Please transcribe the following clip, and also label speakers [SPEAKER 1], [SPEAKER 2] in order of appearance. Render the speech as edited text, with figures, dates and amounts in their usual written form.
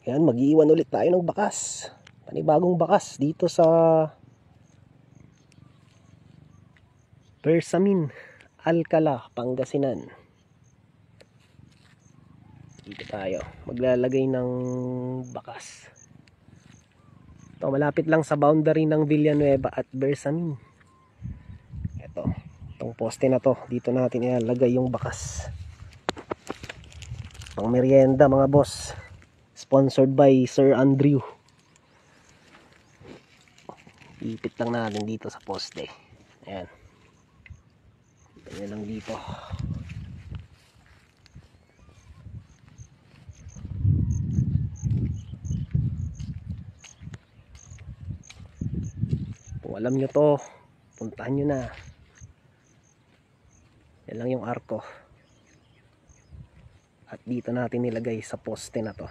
[SPEAKER 1] Yan, mag-iwan ulit tayo ng bakas. Panibagong bakas dito sa Bersamin, Alcala, Pangasinan. Dito tayo maglalagay ng bakas. Ito, malapit lang sa boundary ng Villanueva at Bersamin. Itong poste na to, dito natin ilalagay yung bakas. Pang merienda mga boss. Sponsored by Sir Andrew. Ipit lang natin dito sa poste. Ayan. Ganyan lang dito. Kung alam nyo to, puntahan nyo na. Yan lang yung arko. At dito natin nilagay sa poste na to.